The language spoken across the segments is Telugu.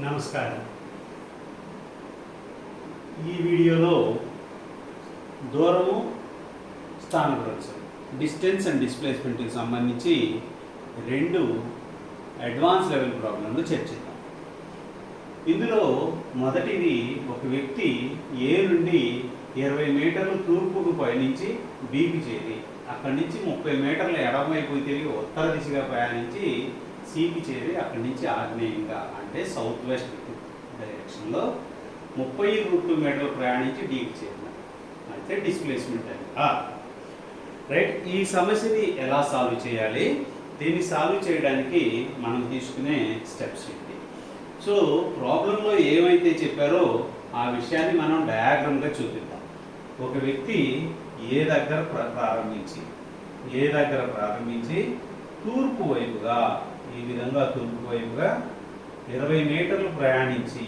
నమస్కారం. ఈ వీడియోలో దూరము స్థానభ్రంశం డిస్టెన్స్ అండ్ డిస్ప్లేస్మెంట్కి సంబంధించి రెండు అడ్వాన్స్ లెవెల్ ప్రాబ్లంలు చర్చిద్దాం. ఇందులో మొదటిది, ఒక వ్యక్తి ఏ నుండి 20 మీటర్లు తూర్పుకు పయనించి బీకి చేరి అక్కడి నుంచి 30 మీటర్ల ఎడమవైపు తిరిగి ఉత్తర దిశగా ప్రయాణించి సికి చేరి అక్కడి నుంచి ఆగ్నేయంగా అంటే సౌత్ వెస్ట్ డైరెక్షన్లో 30 మీటర్లు ప్రయాణించి డీకి చేరిన అయితే డిస్ప్లేస్మెంట్ అని రైట్. ఈ సమస్యని ఎలా సాల్వ్ చేయాలి, దీన్ని సాల్వ్ చేయడానికి మనం తీసుకునే స్టెప్స్ ఏంటి? సో ప్రాబ్లంలో ఏమైతే చెప్పారో ఆ విషయాన్ని మనం డయాగ్రామ్గా చూపిద్దాం. ఒక వ్యక్తి ఏ దగ్గర ప్రారంభించి తూర్పు వైపుగా, ఈ విధంగా తూర్పు వైపుగా 20 మీటర్లు ప్రయాణించి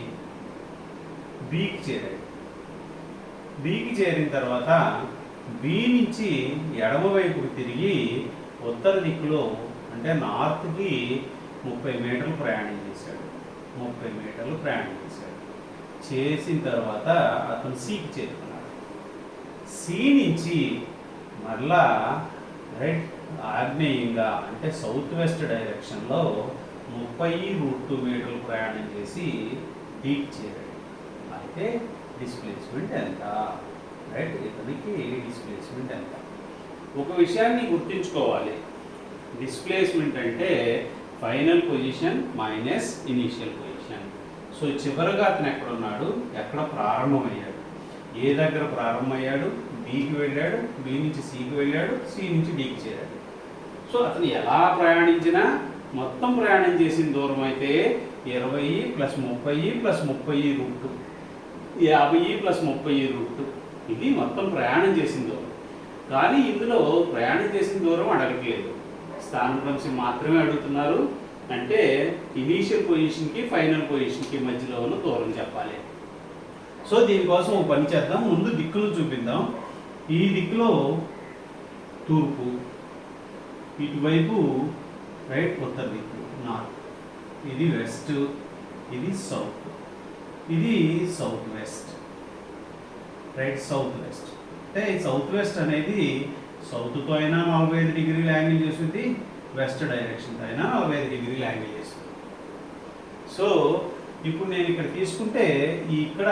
బీకి చేరాడు. బీకి చేరిన తర్వాత బి నుంచి ఎడమ వైపుకి తిరిగి ఉత్తర దిక్కులో అంటే నార్త్కి 30 మీటర్లు ప్రయాణం చేశాడు. చేసిన తర్వాత అతను సికి చేరుకున్నాడు. సి నుంచి మరలా రైట్ ఆగ్నేయంగా అంటే సౌత్ వెస్ట్ డైరెక్షన్లో 30 మీటర్లు ప్రయాణం చేసి డీకి చేరాడు. అయితే డిస్ప్లేస్మెంట్ ఎంత? రైట్, ఇతనికి డిస్ప్లేస్మెంట్ ఎంత? ఒక విషయాన్ని గుర్తుంచుకోవాలి, డిస్ప్లేస్మెంట్ అంటే final position minus initial position. So చివరిగా అతను ఎక్కడ ఉన్నాడు, ఎక్కడ ప్రారంభమయ్యాడు, ఏ దగ్గర ప్రారంభమయ్యాడు, బీకి వెళ్ళాడు, బి నుంచి సికి వెళ్ళాడు, సి నుంచి డీకి చేరాడు. సో అతను ఎలా ప్రయాణించినా మొత్తం ప్రయాణం చేసిన దూరం అయితే 20 + 30 + 30 రూట్ 50 + 30 రూట్, ఇది మొత్తం ప్రయాణం చేసిన దూరం. కానీ ఇందులో ప్రయాణం చేసిన దూరం అడగట్లేదు, స్థానభ్రంశం మాత్రమే అడుగుతున్నారు. అంటే ఇనీషియల్ పొజిషన్కి ఫైనల్ పొజిషన్కి మధ్యలో ఉన్న దూరం చెప్పాలి. సో దీనికోసం ఒక పని చేద్దాం, ముందు దిక్కులు చూపిద్దాం. ఈ దిక్కులో తూర్పు, ఇటువైపు రైట్ ఉత్తర దిక్కు నార్త్, ఇది వెస్ట్, ఇది సౌత్, ఇది south west. Right, south west అంటే సౌత్ వెస్ట్ అనేది సౌత్తో అయినా 45 డిగ్రీలు యాంగిల్ చేస్తుంది, వెస్ట్ డైరెక్షన్తో అయినా 45 డిగ్రీలు యాంగిల్ చేస్తుంది. సో ఇప్పుడు నేను ఇక్కడ తీసుకుంటే ఇక్కడ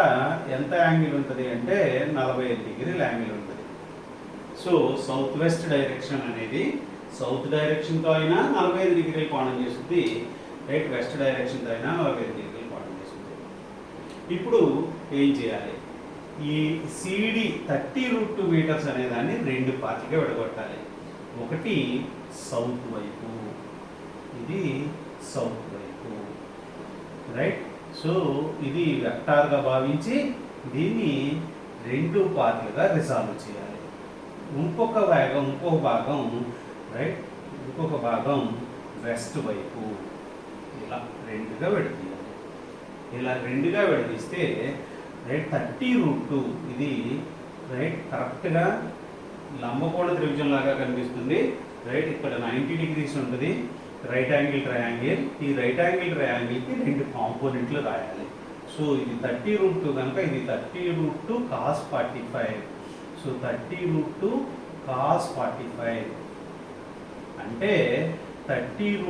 ఎంత యాంగిల్ ఉంటుంది అంటే 45 డిగ్రీల యాంగిల్ ఉంటుంది. సో సౌత్ వెస్ట్ డైరెక్షన్ అనేది సౌత్ డైరెక్షన్తో అయినా 45 డిగ్రీలు కోణం చేస్తుంది, రైట్ వెస్ట్ డైరెక్షన్తో అయినా 45 డిగ్రీలు కోణం చేస్తుంది. ఇప్పుడు ఏం చేయాలి, ఈ సిడి 30 మీటర్స్ అనే దాన్ని 2 పార్ట్లుగా విడగొట్టాలి. ఒకటి సౌత్ వైపు, ఇది సౌత్ వైపు, రైట్. సో ఇది వెక్టార్గా భావించి దీన్ని 2 పార్ట్లుగా రిసాల్వ్ చేయాలి. ఇంకొక భాగం రైట్, ఇంకొక భాగం వెస్ట్ వైపు ఇలా 2గా విడదీయాలి. ఇలా 2గా విడదీస్తే రైట్ 30 ఇది రైట్ కరెక్ట్గా లంబకోణ త్రిభుజం లాగా కనిపిస్తుంది. రైట్, ఇక్కడ 90 డిగ్రీస్ ఉంటుంది, రైట్ యాంగిల్ ట్రయాంగిల్. ఈ రైట్ యాంగిల్ ట్రయాంగిల్కి 2 కాంపోనెంట్లు రాయాలి. సో ఇది 30 కనుక ఇది 30 cos 45. సో 30 cos 45 అంటే 30 ×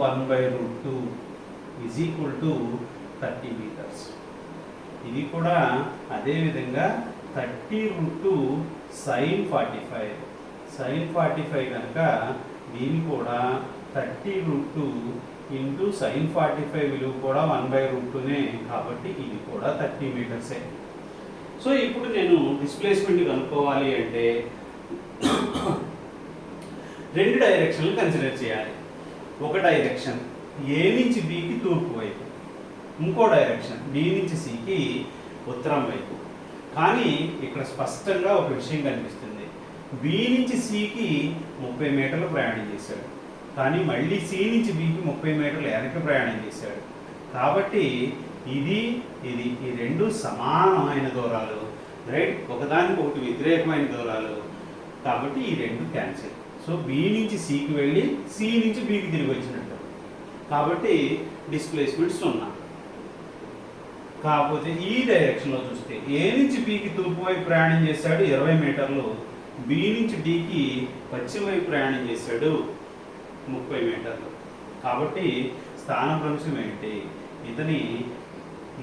1/2 = 30 మీటర్స్. ఇది కూడా అదేవిధంగా 30 sin 45. sin 45 కనుక దీని కూడా 30 × sin 45 విలువ కూడా 1/2నే కాబట్టి ఇది కూడా 30 మీటర్సే. సో ఇప్పుడు నేను డిస్ప్లేస్మెంట్ కనుక్కోవాలి అంటే 2 డైరెక్షన్లు కన్సిడర్ చేయాలి. ఒక డైరెక్షన్ ఏ నుంచి బికి తూర్పు వైపు, ఇంకో డైరెక్షన్ బి నుంచి సికి ఉత్తరం వైపు. కానీ ఇక్కడ స్పష్టంగా ఒక విషయం కనిపిస్తుంది, బి నుంచి సికి 30 మీటర్లు ప్రయాణం చేశాడు, కానీ మళ్ళీ సి నుంచి బికి 30 మీటర్లు వెనక్కి ప్రయాణం చేశాడు. కాబట్టి ఇది ఇది ఈ 2 సమానమైన దూరాలు, రైట్, ఒకదానికి ఒకటి వ్యతిరేకమైన దూరాలు. కాబట్టి ఈ 2 క్యాన్సిల్. సో బి నుంచి సికి వెళ్ళి సి నుంచి బికి తిరిగి వచ్చినట్టు. కాబట్టి డిస్ప్లేస్మెంట్ 0. కాకపోతే ఈ డైరెక్షన్లో చూస్తే ఏ నుంచి బికి తూర్పు వైపు ప్రయాణం చేశాడు 20 మీటర్లు, బి నుంచి డికి పశ్చిమ వైపు ప్రయాణం చేశాడు 30 మీటర్లు. కాబట్టి స్థానభ్రంశం ఏంటి? ఇతని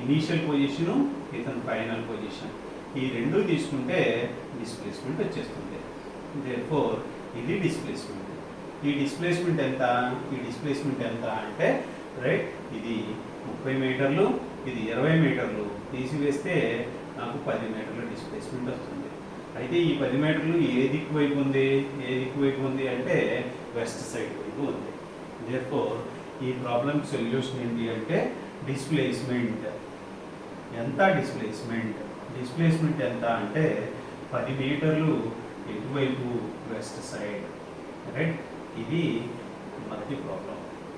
ఇనీషియల్ పొజిషను, ఇతని ఫైనల్ పొజిషన్, ఈ రెండు తీసుకుంటే డిస్ప్లేస్మెంట్ వచ్చేస్తుంది. దేర్ఫోర్ ఇది డిస్ప్లేస్మెంట్. ఈ డిస్ప్లేస్మెంట్ ఎంత? ఈ డిస్ప్లేస్మెంట్ ఎంత అంటే రైట్, ఇది 30 మీటర్లు, ఇది 20 మీటర్లు, తీసివేస్తే నాకు 10 మీటర్ల డిస్ప్లేస్మెంట్ వస్తుంది. అయితే ఈ 10 మీటర్లు ఏ దిక్కు వైపు ఉంది? ఏ దిక్కు వైపు ఉంది అంటే వెస్ట్ సైడ్ వైపు ఉంది. దేర్ఫోర్ ఈ ప్రాబ్లం సొల్యూషన్ ఏంటి అంటే డిస్ప్లేస్మెంట్ ఎంత? డిస్ప్లేస్మెంట్ ఎంత అంటే 10 మీటర్లు ఎటువైపు? West side. రైట్, ఇది మొదటి ప్రాబ్లం.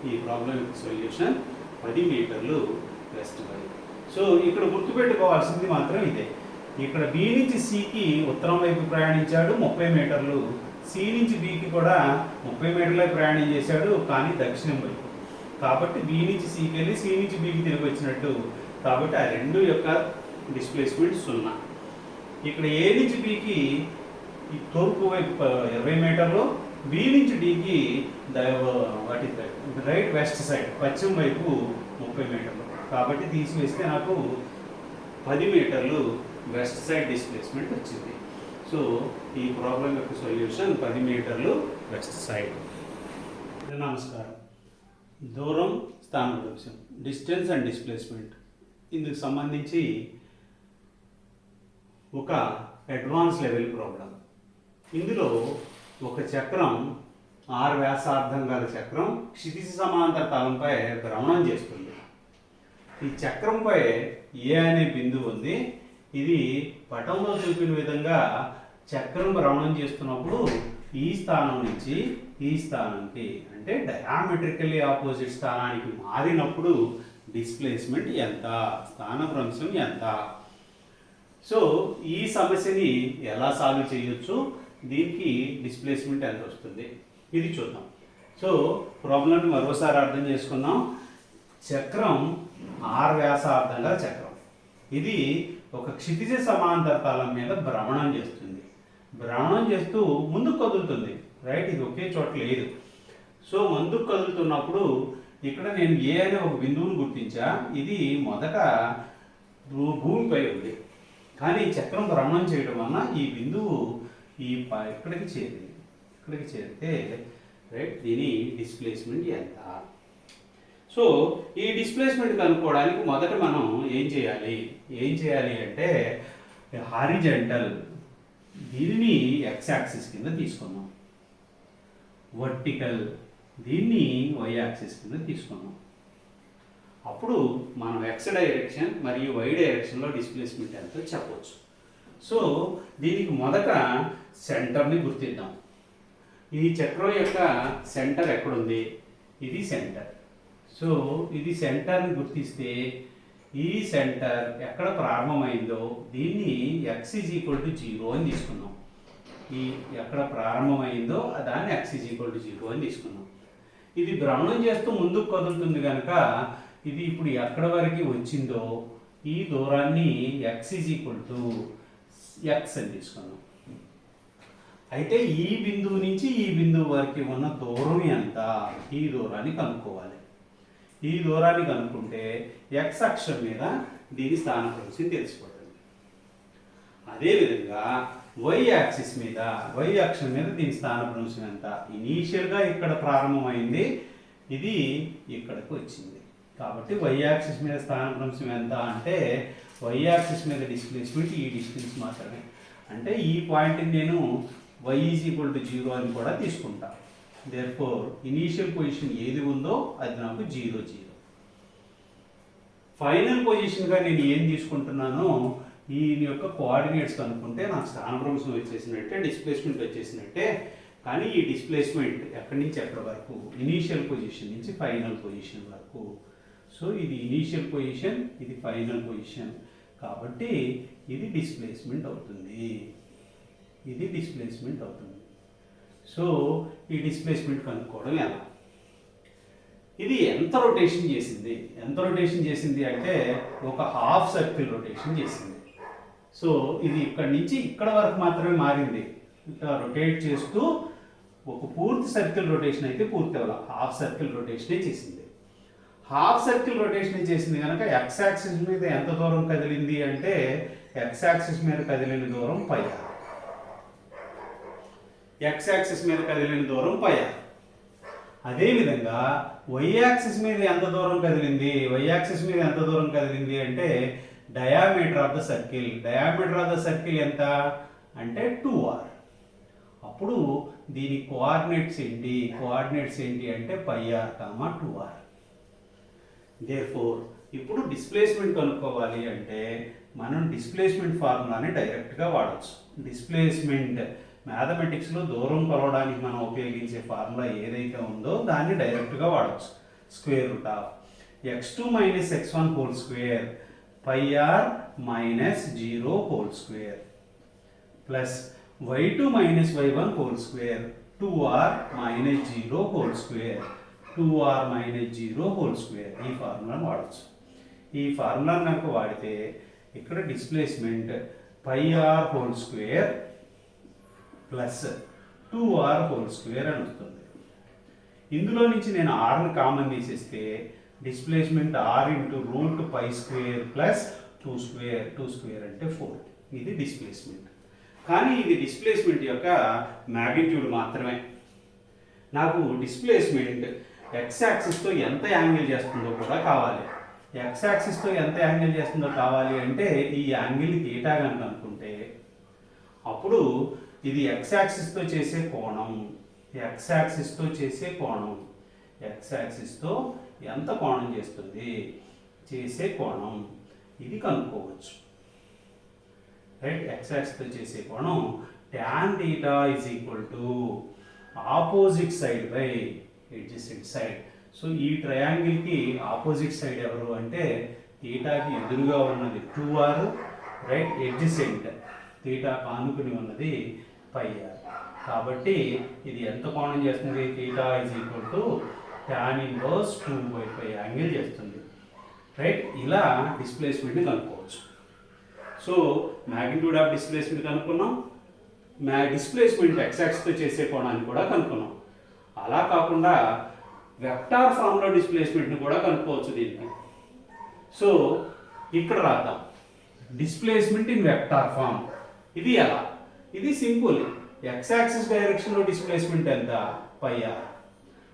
ఈ ప్రాబ్లం సొల్యూషన్ 10 మీటర్లు వెస్ట్ వైపు. సో ఇక్కడ గుర్తుపెట్టుకోవాల్సింది మాత్రం ఇదే. ఇక్కడ బి నుంచి సికి ఉత్తరం వైపు ప్రయాణించాడు 30 మీటర్లు, సి నుంచి బికి కూడా 30 మీటర్లే ప్రయాణం చేశాడు, కానీ దక్షిణం వైపు. కాబట్టి బి నుంచి సికి వెళ్ళి సి నుంచి బికి తిరిగి వచ్చినట్టు. కాబట్టి ఆ రెండు యొక్క డిస్ప్లేస్మెంట్ 0. ఇక్కడ ఏ నుంచి బికి ఈ తూర్పు వైపు 20 మీటర్లు, బి నుంచి డికి రైట్ వెస్ట్ సైడ్ పశ్చిమ వైపు 30 మీటర్లు. కాబట్టి తీసివేస్తే నాకు 10 మీటర్లు వెస్ట్ సైడ్ డిస్ప్లేస్మెంట్ వచ్చింది. సో ఈ ప్రాబ్లం యొక్క సొల్యూషన్ 10 మీటర్లు వెస్ట్ సైడ్. నమస్కారం. దూరం, స్థానభ్రంశం, డిస్టెన్స్ అండ్ డిస్ప్లేస్మెంట్, ఇందుకు సంబంధించి ఒక అడ్వాన్స్ లెవెల్ ప్రాబ్లం. ఇందులో ఒక చక్రం 6 వ్యాసార్థం గల చక్రం క్షితిజ సమాంతర తలంపై భ్రమణం చేస్తుంది. ఈ చక్రంపై ఏ అనే బిందువు ఉంది. ఇది పటంలో చూపిన విధంగా చక్రం భ్రమణం చేస్తున్నప్పుడు ఈ స్థానం నుంచి ఈ స్థానానికి అంటే డయామెట్రికల్లీ ఆపోజిట్ స్థానానికి మారినప్పుడు డిస్ప్లేస్మెంట్ ఎంత? స్థానభ్రంశం ఎంత? సో ఈ సమస్యని ఎలా సాల్వ్ చేయొచ్చు, దీనికి డిస్ప్లేస్మెంట్ ఎంత వస్తుంది ఇది చూద్దాం. సో ప్రాబ్లంని మరోసారి అర్థం చేసుకుందాం. చక్రం 6 వ్యాసార్థంగా చక్రం, ఇది ఒక క్షితిజ సమాంతర తలం మీద భ్రమణం చేస్తుంది. భ్రమణం చేస్తూ ముందుకు కదులుతుంది. రైట్, ఇది ఒకే చోట లేదు. సో ముందుకు కదులుతున్నప్పుడు ఇక్కడ నేను ఏ అనే ఒక బిందువును గుర్తించా. ఇది మొదట భూమిపై ఉంది, కానీ చక్రం భ్రమణం చేయడం వలన ఈ బిందువు ఇక్కడికి చేరింది. ఇక్కడికి చేరితే రైట్, దీని డిస్ప్లేస్మెంట్ ఎంత? సో ఈ డిస్ప్లేస్మెంట్ కనుక్కోవడానికి మొదట మనం ఏం చేయాలి అంటే హారిజంటల్, దీనిని ఎక్స్ యాక్సిస్ కింద తీసుకున్నాం. వర్టికల్, దీన్ని వై యాక్సిస్ కింద తీసుకున్నాం. అప్పుడు మనం ఎక్స్ డైరెక్షన్ మరియు వై డైరెక్షన్లో డిస్ప్లేస్మెంట్ ఎంతో చెప్పవచ్చు. సో దీనికి మొదట సెంటర్ని గుర్తిద్దాం. ఈ చక్రం యొక్క సెంటర్ ఎక్కడుంది? ఇది సెంటర్. సో ఇది సెంటర్ని గుర్తిస్తే ఈ సెంటర్ ఎక్కడ ప్రారంభమైందో దీన్ని x = 0 అని తీసుకున్నాం. ఈ ఎక్కడ ప్రారంభమైందో దాన్ని x = 0 అని తీసుకున్నాం. ఇది భ్రమణం చేస్తూ ముందుకు కదులుతుంది కనుక ఇది ఇప్పుడు ఎక్కడ వరకు వచ్చిందో ఈ దూరాన్ని x అని తీసుకున్నాం. అయితే ఈ బిందువు నుంచి ఈ బిందువు వరకు ఉన్న దూరం ఎంత? ఈ దూరాన్ని కనుక్కోవాలి. ఈ దూరాన్ని కనుక్కుంటే x అక్షం మీద దీని స్థానభ్రంశం తెలిసిపోతుంది. అదేవిధంగా y యాక్సిస్ మీద, y అక్షం మీద దీని స్థానభ్రంశం ఎంత? ఇనీషియల్గా ఇక్కడ ప్రారంభమైంది, ఇది ఇక్కడికి వచ్చింది. కాబట్టి y యాక్సిస్ మీద స్థానభ్రంశం ఎంత అంటే y యాక్సిస్ మీద డిస్ప్లేస్మెంట్ ఈ డిస్టెన్స్ మాత్రమే. అంటే ఈ పాయింట్ని నేను y = 0 అని కూడా తీసుకుంటా. దేర్ఫోర్ ఇనీషియల్ పొజిషన్ ఏది ఉందో అది నాకు 0, 0. ఫైనల్ పొజిషన్గా నేను ఏం తీసుకుంటున్నానో ఈ యొక్క కోఆర్డినేట్స్ కనుక్కుంటే నాకు స్థానభ్రంశం వచ్చేసినట్టే, డిస్ప్లేస్మెంట్ వచ్చేసినట్టే. కానీ ఈ డిస్ప్లేస్మెంట్ ఎక్కడి నుంచి ఎక్కడి వరకు? ఇనీషియల్ పొజిషన్ నుంచి ఫైనల్ పొజిషన్ వరకు. సో ఇది ఇనీషియల్ పొజిషన్, ఇది ఫైనల్ పొజిషన్. కాబట్టి ఇది డిస్ప్లేస్మెంట్ అవుతుంది. ఇది డిస్ప్లేస్మెంట్ అవుతుంది. సో ఈ డిస్ప్లేస్మెంట్ కనుక్కోవడం ఎలా? ఇది ఎంత రొటేషన్ చేసింది, ఎంత రొటేషన్ చేసింది అంటే ఒక హాఫ్ సర్కిల్ రొటేషన్ చేసింది. సో ఇది ఇక్కడ నుంచి ఇక్కడ వరకు మాత్రమే మారింది. ఇట్లా రొటేట్ చేస్తూ ఒక పూర్తి సర్కిల్ రొటేషన్ అయితే పూర్తి అవ్వాలి, హాఫ్ సర్కిల్ రొటేషనే చేసింది. హాఫ్ సర్కిల్ రొటేషన్ చేసింది కనుక ఎక్స్ యాక్సిస్ మీద ఎంత దూరం కదిలింది అంటే ఎక్స్ యాక్సిస్ మీద కదిలిన దూరం πr. ఎక్స్ యాక్సిస్ మీద కదిలిన దూరం πr. అదేవిధంగా వై యాక్సిస్ మీద ఎంత దూరం కదిలింది, వై యాక్సిస్ మీద ఎంత దూరం కదిలింది అంటే diameter of the circle. Diameter of the circle ఎంత అంటే 2r. అప్పుడు దీని కోఆర్డినేట్స్ ఏంటి అంటే πr, 2r. దేర్ఫోర్ ఇప్పుడు డిస్ప్లేస్మెంట్ కనుక్కోవాలి అంటే మనం డిస్ప్లేస్మెంట్ ఫార్ములాని డైరెక్ట్గా వాడచ్చు. డిస్ప్లేస్మెంట్ మ్యాథమెటిక్స్లో దూరం కొలవడానికి మనం ఉపయోగించే ఫార్ములా ఏదైతే ఉందో దాన్ని డైరెక్ట్గా వాడచ్చు. Square root of x2 minus x1 whole square πr minus 0 whole square plus y2 minus y1 whole square 2r minus 0 whole square 2r minus 0 whole square. ఈ ఫార్ములాను వాడచ్చు. ఈ ఫార్ములాను కనుక వాడితే ఇక్కడ displacement πr whole square plus 2r whole square అని వస్తుంది. ఇందులో నుంచి నేను rని కామన్ తీసేస్తే displacement r into root π square plus 2 square అంటే 4. ఇది డిస్ప్లేస్మెంట్. కానీ ఇది డిస్ప్లేస్మెంట్ యొక్క మ్యాగ్నిట్యూడ్ మాత్రమే. నాకు డిస్ప్లేస్మెంట్ ఎక్స్ యాక్సిస్తో ఎంత యాంగిల్ చేస్తుందో కూడా కావాలి. ఎక్స్ యాక్సిస్తో ఎంత యాంగిల్ చేస్తుందో కావాలి అంటే ఈ యాంగిల్ని తీటా కనుక అనుకుంటే అప్పుడు ఇది ఎక్స్ యాక్సిస్తో చేసే కోణం, ఎక్స్ యాక్సిస్తో చేసే కోణం, ఎక్స్ యాక్సిస్తో ఎంత కోణం చేస్తుంది చేసే కోణం ఇది కనుక్కోవచ్చు. రైట్, ఎక్స్ యాక్సిస్తో చేసే కోణం tan theta is equal to opposite side by adjacent side. So ఈ ట్రయాంగిల్కి ఆపోజిట్ సైడ్ ఎవరు అంటే థీటాకి ఎదురుగా ఉన్నది 2r, రైట్, ఎడ్జసెంట్ థీటా కానుకుని ఉన్నది πr. కాబట్టి ఇది ఎంత కోణం చేస్తుంది, theta is equal to tan inverse 2/π angle చేస్తుంది. రైట్, ఇలా డిస్ప్లేస్మెంట్ని కనుక్కోవచ్చు. సో మ్యాగ్నిట్యూడ్ ఆఫ్ డిస్ప్లేస్మెంట్ కనుక్కున్నాం, డిస్ప్లేస్మెంట్ ఎక్స్ యాక్సిస్తో చేసే కోణాన్ని కూడా కనుక్కున్నాం. అలా కాకుండా వెక్టార్ ఫామ్లో డిస్ప్లేస్మెంట్ని కూడా కనుక్కోవచ్చు దీనికి. సో ఇక్కడ రాద్దాం డిస్ప్లేస్మెంట్ ఇన్ వెక్టార్ ఫామ్. ఇది ఎలా, ఇది సింపుల్. ఎక్స్ యాక్సిస్ డైరెక్షన్లో డిస్ప్లేస్మెంట్ ఎంత πr,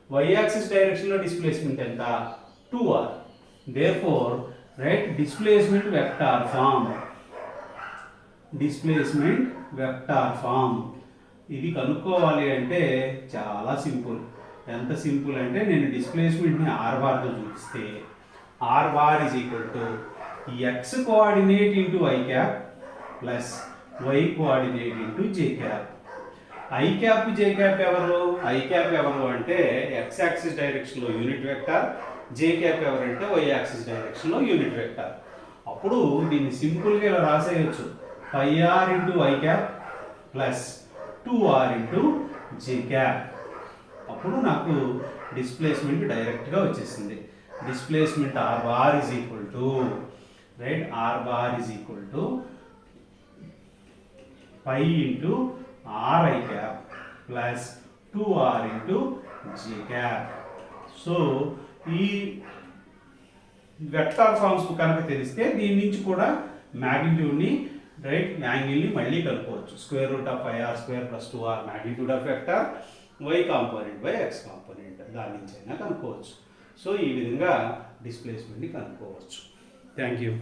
వై యాక్సిస్ డైరెక్షన్లో డిస్ప్లేస్మెంట్ ఎంత 2r. Therefore write displacement vector form, displacement vector form ఇది కనుక్కోవాలి అంటే చాలా సింపుల్. ఎంత సింపుల్ అంటే నేను డిస్ప్లేస్మెంట్ని ఆర్ బార్తో చూపిస్తే r bar is equal to x coordinate into i cap plus y coordinate into j cap. I cap j cap ఎవరు, ఐ క్యాప్ ఎవరు అంటే ఎక్స్ యాక్సిస్ డైరెక్షన్లో యూనిట్ వెక్టార్, జే క్యాప్ ఎవరంటే వై యాక్సిస్ డైరెక్షన్లో యూనిట్ వెక్టార్. అప్పుడు దీన్ని సింపుల్గా ఇలా రాసేయచ్చు πr into i cap plus 2r into j cap. అప్పుడు నాకు డిస్ప్లేస్మెంట్ డైరెక్ట్గా వచ్చేసింది. Displacement r bar is equal to right, r bar is equal to π into r i cap plus 2r into j cap. So ఈ వెక్టార్ ఫార్మ్స్ కనుక తెలిస్తే దీని నుంచి కూడా మ్యాగ్నిట్యూడ్ని రైట్ యాంగిల్ని మళ్ళీ కనుక్కోవచ్చు. Square root of πr square plus 2r magnitude of vector, why component by X component, దాని నుంచి అయినా కనుక్కోవచ్చు. సో ఈ విధంగా డిస్ప్లేస్మెంట్ని కనుక్కోవచ్చు. Thank you.